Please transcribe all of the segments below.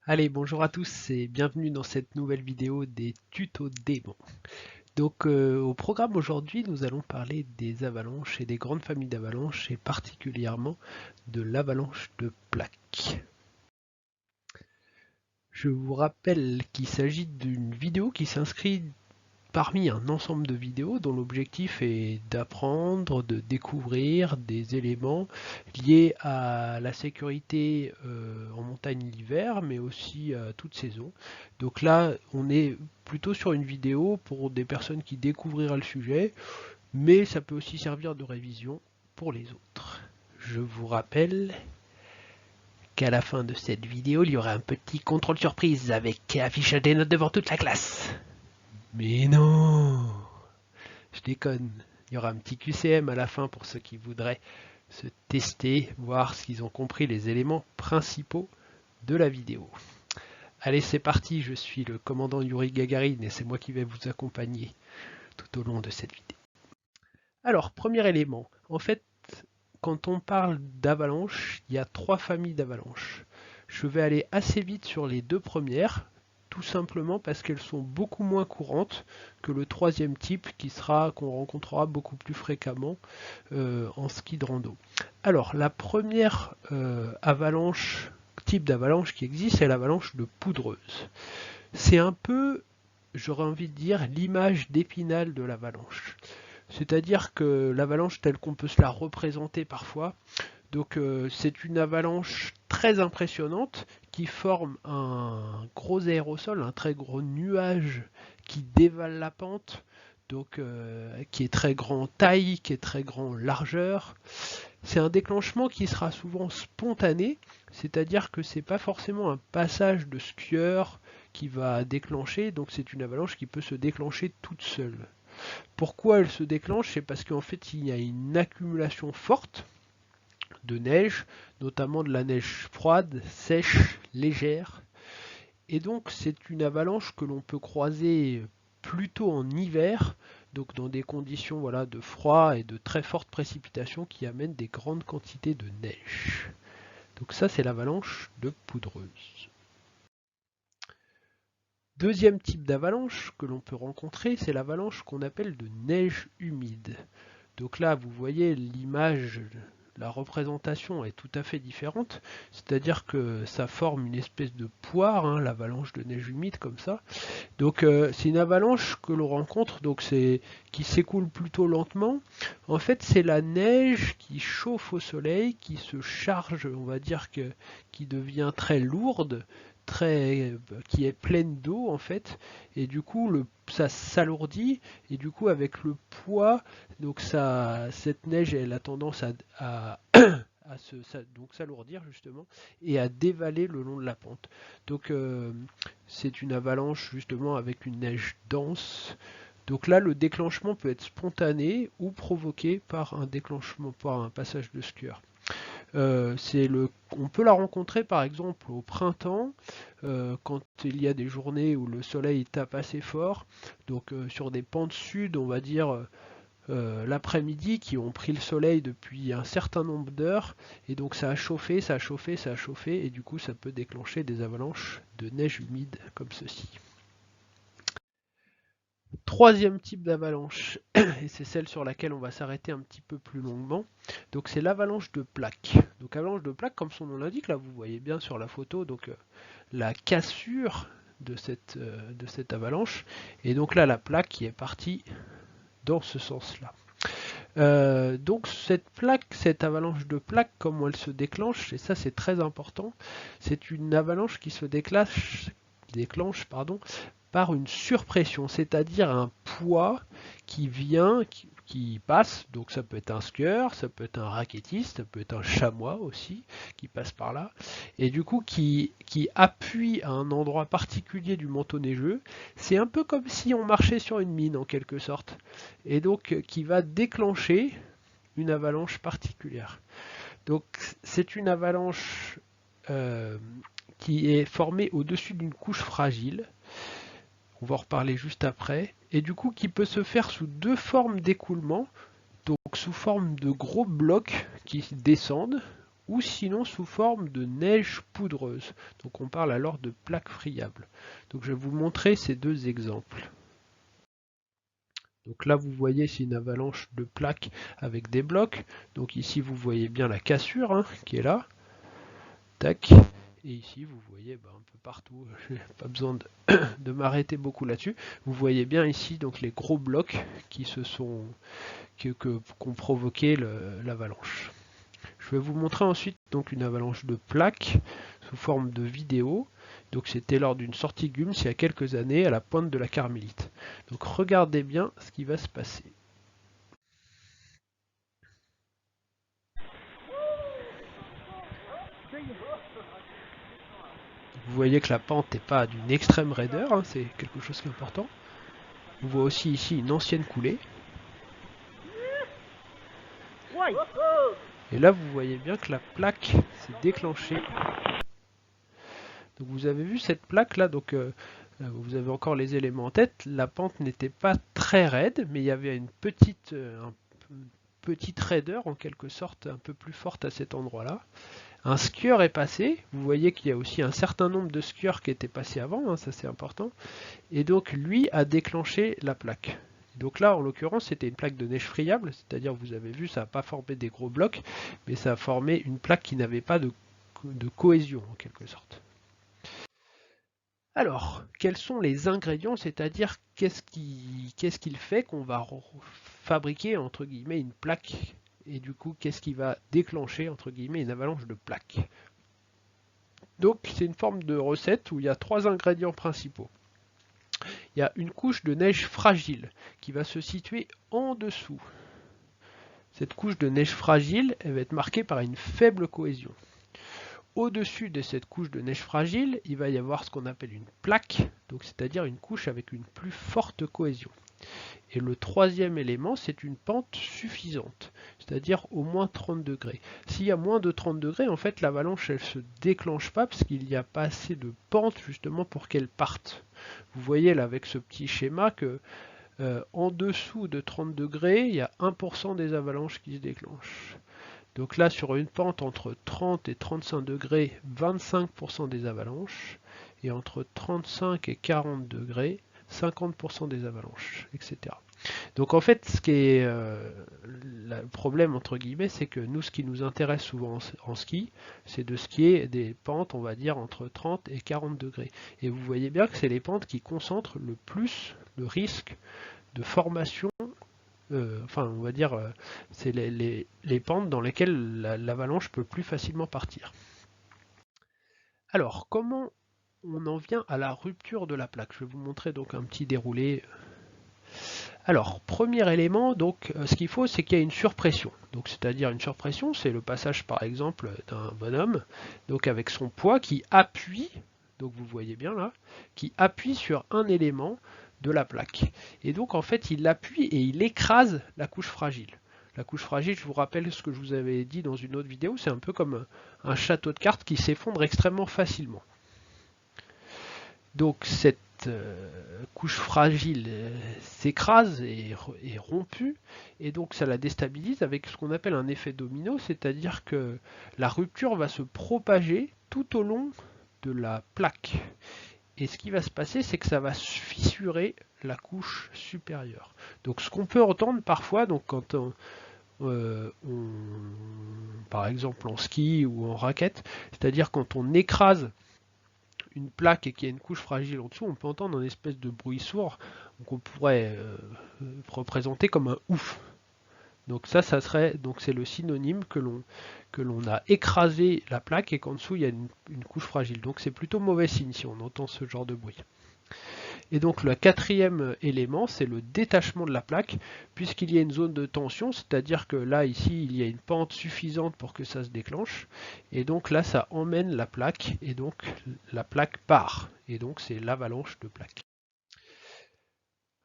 Allez, bonjour à tous et bienvenue dans cette nouvelle vidéo des tutos démons. Au programme aujourd'hui, nous allons parler des avalanches et des grandes familles d'avalanches et particulièrement de l'avalanche de plaques. Je vous rappelle qu'il s'agit d'une vidéo qui s'inscrit parmi un ensemble de vidéos dont l'objectif est d'apprendre, de découvrir des éléments liés à la sécurité en montagne l'hiver, mais aussi à toute saison. Donc là, on est plutôt sur une vidéo pour des personnes qui découvriraient le sujet, mais ça peut aussi servir de révision pour les autres. Je vous rappelle qu'à la fin de cette vidéo, il y aura un petit contrôle surprise avec affichage des notes devant toute la classe. Mais non, je déconne. Il y aura un petit QCM à la fin pour ceux qui voudraient se tester, voir s'ils ont compris les éléments principaux de la vidéo. Allez, c'est parti, je suis le commandant Yuri Gagarin et c'est moi qui vais vous accompagner tout au long de cette vidéo. Alors, premier élément, en fait, quand on parle d'avalanche, il y a trois familles d'avalanches. Je vais aller assez vite sur les deux premières, tout simplement parce qu'elles sont beaucoup moins courantes que le troisième type qu'on rencontrera beaucoup plus fréquemment en ski de rando. Alors la première type d'avalanche qui existe, c'est l'avalanche de poudreuse. C'est un peu, j'aurais envie de dire, l'image d'Épinal de l'avalanche. C'est-à-dire que l'avalanche telle qu'on peut se la représenter parfois, c'est une avalanche très impressionnante qui forme un gros aérosol, un très gros nuage qui dévale la pente, qui est très grand en taille, qui est très grand en largeur. C'est un déclenchement qui sera souvent spontané, c'est-à-dire que c'est pas forcément un passage de skieur qui va déclencher, donc c'est une avalanche qui peut se déclencher toute seule. Pourquoi elle se déclenche? C'est parce qu'en fait il y a une accumulation forte de neige, notamment de la neige froide, sèche, légère. Et donc c'est une avalanche que l'on peut croiser plutôt en hiver, donc dans des conditions voilà, de froid et de très fortes précipitations qui amènent des grandes quantités de neige. Donc ça c'est l'avalanche de poudreuse. Deuxième type d'avalanche que l'on peut rencontrer, c'est l'avalanche qu'on appelle de neige humide. Donc là, vous voyez l'image, la représentation est tout à fait différente, c'est-à-dire que ça forme une espèce de poire, hein, l'avalanche de neige humide comme ça. C'est une avalanche que l'on rencontre, qui s'écoule plutôt lentement. En fait, c'est la neige qui chauffe au soleil, qui se charge, on va dire qui devient très lourde, qui est pleine d'eau en fait, et du coup ça s'alourdit, et du coup avec le poids, cette neige elle a tendance donc s'alourdir justement et à dévaler le long de la pente. Donc c'est une avalanche justement avec une neige dense. Donc là, le déclenchement peut être spontané ou provoqué par un déclenchement, par un passage de skieur. On peut la rencontrer par exemple au printemps, quand il y a des journées où le soleil tape assez fort, sur des pentes sud, on va dire l'après-midi, qui ont pris le soleil depuis un certain nombre d'heures, et donc ça a chauffé, ça a chauffé, ça a chauffé, et du coup ça peut déclencher des avalanches de neige humide comme ceci. Troisième type d'avalanche, et c'est celle sur laquelle on va s'arrêter un petit peu plus longuement, donc c'est l'avalanche de plaques. Donc avalanche de plaques, comme son nom l'indique, là vous voyez bien sur la photo, la cassure de cette avalanche, et donc là la plaque qui est partie dans ce sens-là. Donc cette avalanche de plaques, comment elle se déclenche, et ça c'est très important, c'est une avalanche qui se déclenche par une surpression, c'est-à-dire un poids qui passe, donc ça peut être un skieur, ça peut être un raquettiste, ça peut être un chamois aussi qui passe par là, et du coup qui appuie à un endroit particulier du manteau neigeux. C'est un peu comme si on marchait sur une mine en quelque sorte, et donc qui va déclencher une avalanche particulière. Donc c'est une avalanche euh, qui est formée au-dessus d'une couche fragile, on va en reparler juste après, et du coup qui peut se faire sous deux formes d'écoulement, donc sous forme de gros blocs qui descendent, ou sinon sous forme de neige poudreuse. Donc on parle alors de plaques friables. Donc je vais vous montrer ces deux exemples. Donc là vous voyez c'est une avalanche de plaques avec des blocs. Donc ici vous voyez bien la cassure hein, qui est là. Tac. Et ici vous voyez un peu partout, je n'ai pas besoin de m'arrêter beaucoup là-dessus. Vous voyez bien ici donc les gros blocs qui qu'ont provoqué l'avalanche. Je vais vous montrer ensuite donc une avalanche de plaques sous forme de vidéo. Donc c'était lors d'une sortie GUMS il y a quelques années à la pointe de la Carmélite. Donc regardez bien ce qui va se passer. Vous voyez que la pente n'est pas d'une extrême raideur, hein, c'est quelque chose qui est important. On voit aussi ici une ancienne coulée. Et là vous voyez bien que la plaque s'est déclenchée. Donc vous avez vu cette plaque là, donc vous avez encore les éléments en tête. La pente n'était pas très raide, mais il y avait une petite raideur en quelque sorte un peu plus forte à cet endroit là. Un skieur est passé, vous voyez qu'il y a aussi un certain nombre de skieurs qui étaient passés avant, hein, ça c'est important, et donc lui a déclenché la plaque. Donc là en l'occurrence c'était une plaque de neige friable, c'est-à-dire vous avez vu ça n'a pas formé des gros blocs, mais ça a formé une plaque qui n'avait pas de cohésion en quelque sorte. Alors, quels sont les ingrédients, c'est-à-dire qu'est-ce qu'il fait qu'on va fabriquer entre guillemets une plaque et du coup qu'est-ce qui va déclencher entre guillemets une avalanche de plaques. Donc c'est une forme de recette où il y a trois ingrédients principaux. Il y a une couche de neige fragile qui va se situer en dessous. Cette couche de neige fragile, elle va être marquée par une faible cohésion. Au-dessus de cette couche de neige fragile, il va y avoir ce qu'on appelle une plaque, donc c'est-à-dire une couche avec une plus forte cohésion. Et le troisième élément, c'est une pente suffisante, c'est-à-dire au moins 30 degrés. S'il y a moins de 30 degrés, en fait, l'avalanche, elle ne se déclenche pas parce qu'il n'y a pas assez de pente justement pour qu'elle parte. Vous voyez là avec ce petit schéma que en dessous de 30 degrés, il y a 1% des avalanches qui se déclenchent. Donc là, sur une pente entre 30 et 35 degrés, 25% des avalanches. Et entre 35 et 40 degrés, 50% des avalanches, etc. Donc en fait, ce qui est le problème, entre guillemets, c'est que nous, ce qui nous intéresse souvent en ski, c'est de skier des pentes, on va dire, entre 30 et 40 degrés. Et vous voyez bien que c'est les pentes qui concentrent le plus le risque de formation on va dire, c'est les pentes dans lesquelles l'avalanche peut plus facilement partir. Alors, comment on en vient à la rupture de la plaque? Je vais vous montrer donc un petit déroulé. Alors, premier élément, donc, ce qu'il faut, c'est qu'il y a une surpression. Donc, c'est-à-dire une surpression, c'est le passage, par exemple, d'un bonhomme, donc avec son poids qui appuie, donc vous voyez bien là, qui appuie sur un élément de la plaque. Et donc en fait il appuie et il écrase la couche fragile. La couche fragile, je vous rappelle ce que je vous avais dit dans une autre vidéo, c'est un peu comme un château de cartes qui s'effondre extrêmement facilement. Donc cette couche fragile s'écrase et est rompue et donc ça la déstabilise avec ce qu'on appelle un effet domino, c'est-à-dire que la rupture va se propager tout au long de la plaque. Et ce qui va se passer, c'est que ça va fissurer la couche supérieure. Donc ce qu'on peut entendre parfois, donc quand par exemple en ski ou en raquette, c'est-à-dire quand on écrase une plaque et qu'il y a une couche fragile en dessous, on peut entendre un espèce de bruit sourd qu'on pourrait représenter comme un ouf. Donc ça serait, donc c'est le synonyme que l'on a écrasé la plaque et qu'en dessous il y a une couche fragile. Donc c'est plutôt mauvais signe si on entend ce genre de bruit. Et donc le quatrième élément, c'est le détachement de la plaque, puisqu'il y a une zone de tension, c'est-à-dire que là, ici, il y a une pente suffisante pour que ça se déclenche, et donc là, ça emmène la plaque, et donc la plaque part, et donc c'est l'avalanche de plaques.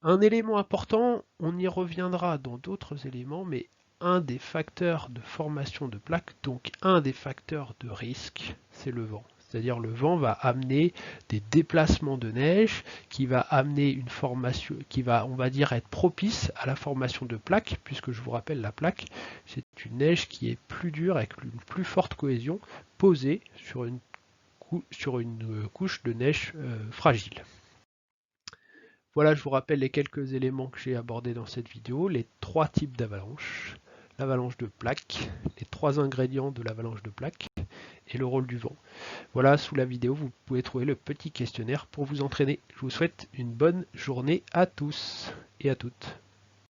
Un élément important, on y reviendra dans d'autres éléments, mais un des facteurs de formation de plaques, donc un des facteurs de risque, c'est le vent. C'est-à-dire le vent va amener des déplacements de neige, qui va amener une formation, qui va, on va dire, être propice à la formation de plaques, puisque je vous rappelle, la plaque, c'est c'est une neige qui est plus dure avec une plus forte cohésion posée sur une couche de neige fragile. Voilà, je vous rappelle les quelques éléments que j'ai abordés dans cette vidéo, les 3 types d'avalanche, l'avalanche de plaques, les 3 ingrédients de l'avalanche de plaques et le rôle du vent. Voilà, sous la vidéo, vous pouvez trouver le petit questionnaire pour vous entraîner. Je vous souhaite une bonne journée à tous et à toutes.